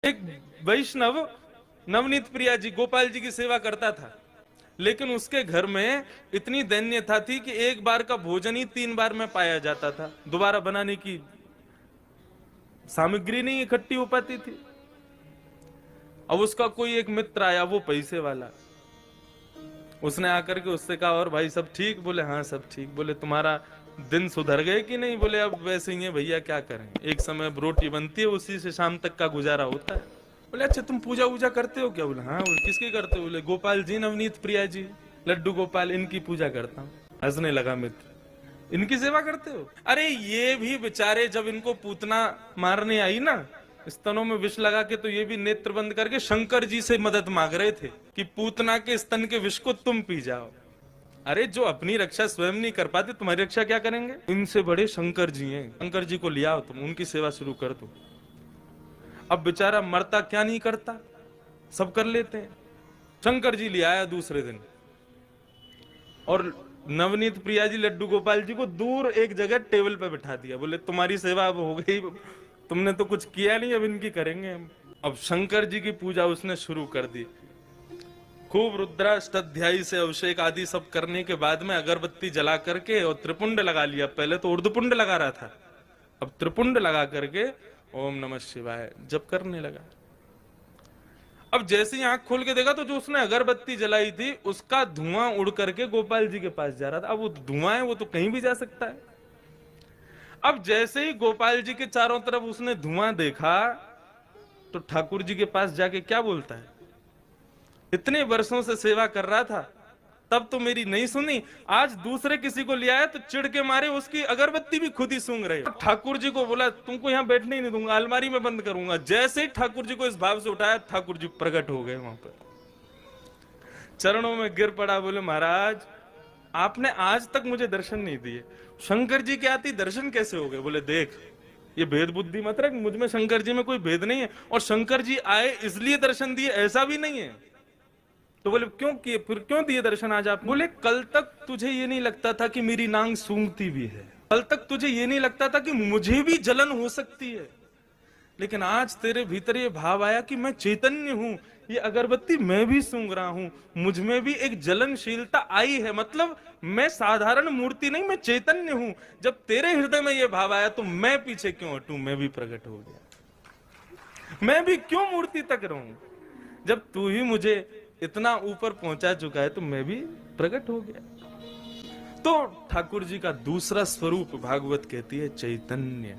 एक वैष्णव नवनीत प्रिया जी गोपाल जी की सेवा करता था, लेकिन उसके घर में इतनी दैन्यता थी कि एक बार का भोजन ही 3 बार में पाया जाता था, दोबारा बनाने की सामग्री नहीं इकट्ठी हो पाती थी। अब उसका कोई एक मित्र आया, वो पैसे वाला, उसने आकर के उससे कहा, और भाई सब ठीक? बोले हाँ सब ठीक। बोले तुम्हारा दिन सुधर गए कि नहीं? बोले अब वैसे ही है भैया, क्या करें, एक समय रोटी बनती है, उसी से शाम तक का गुजारा होता है। बोले अच्छा तुम पूजा वूजा करते हो क्या? बोले हाँ। बोले किसकी करते हो? बोले गोपाल जी, नवनीत प्रिया जी, लड्डू गोपाल, इनकी पूजा करता हूँ। हंसने लगा मित्र, इनकी सेवा करते हो? अरे ये भी बेचारे जब इनको पूतना मारने आई ना, स्तनों में विष लगा के, तो ये भी नेत्र बंद करके शंकर जी से मदद मांग रहे थे कि पूतना के स्तन के विष को तुम पी जाओ। अरे जो अपनी रक्षा स्वयं नहीं कर पाते, तुम्हारी रक्षा क्या करेंगे? इनसे बड़े शंकर जी हैं, शंकर जी को ले आओ, तुम उनकी सेवा शुरू कर दो। अब बेचारा मरता क्या नहीं करता, सब कर लेते हैं। शंकर जी ले आया दूसरे दिन, और नवनीत प्रिया जी, लड्डू गोपाल जी को दूर एक जगह टेबल पे बिठा दिया। बोले तुम्हारी सेवा अब हो गई, तुमने तो कुछ किया नहीं, अब इनकी करेंगे हम। अब शंकर जी की पूजा उसने शुरू कर दी। खूब रुद्राष्टाध्यायी से अभिषेक आदि सब करने के बाद में अगरबत्ती जला करके और त्रिपुंड लगा लिया। पहले तो ऊर्ध्वपुंड लगा रहा था, अब त्रिपुंड लगा करके ओम नमः शिवाय जप करने लगा। अब जैसे ही आंख खोल के देखा तो जो उसने अगरबत्ती जलाई थी उसका धुआं उड़ करके गोपाल जी के पास जा रहा था। अब वो धुआं है, वो तो कहीं भी जा सकता है। अब जैसे ही गोपाल जी के चारों तरफ उसने धुआं देखा तो ठाकुर जी के पास जाके क्या बोलता है, इतने वर्षों से सेवा कर रहा था, तब तो मेरी नहीं सुनी, आज दूसरे किसी को ले आया तो चिढ़ के मारे उसकी अगरबत्ती भी खुद ही सूंघ रहे हो। ठाकुर जी को बोला तुमको यहाँ बैठने ही नहीं दूंगा, अलमारी में बंद करूंगा। जैसे ही ठाकुर जी को इस भाव से उठाया, ठाकुर जी प्रकट हो गए वहां पर, चरणों में गिर पड़ा। बोले महाराज आपने आज तक मुझे दर्शन नहीं दिए, शंकर जी के आती दर्शन कैसे हो गए? बोले देख, ये भेद बुद्धि मत रख, मुझ में शंकर जी में कोई भेद नहीं है, और शंकर जी आए इसलिए दर्शन दिए ऐसा भी नहीं है। तो बोले क्यों किए, फिर क्यों दिए दर्शन आज आप? बोले कल तक तुझे ये नहीं लगता था कि मेरी नांग सूंघती भी है, कल तक तुझे ये नहीं लगता था कि मुझे भी जलन हो सकती है, लेकिन आज तेरे भीतर ये भाव आया कि मैं चैतन्य हूं, ये अगरबत्ती मैं भी सूंघ रहा हूं, मुझ में भी एक जलनशीलता आई है, मतलब मैं साधारण मूर्ति नहीं, मैं चैतन्य हूं। जब तेरे हृदय में ये भाव आया तो मैं पीछे क्यों हटूं, मैं भी प्रकट हो गया, मैं भी क्यों मूर्ति तक रहूं? जब तू ही मुझे इतना ऊपर पहुंचा चुका है तो मैं भी प्रकट हो गया। तो ठाकुर जी का दूसरा स्वरूप भागवत कहती है चैतन्य।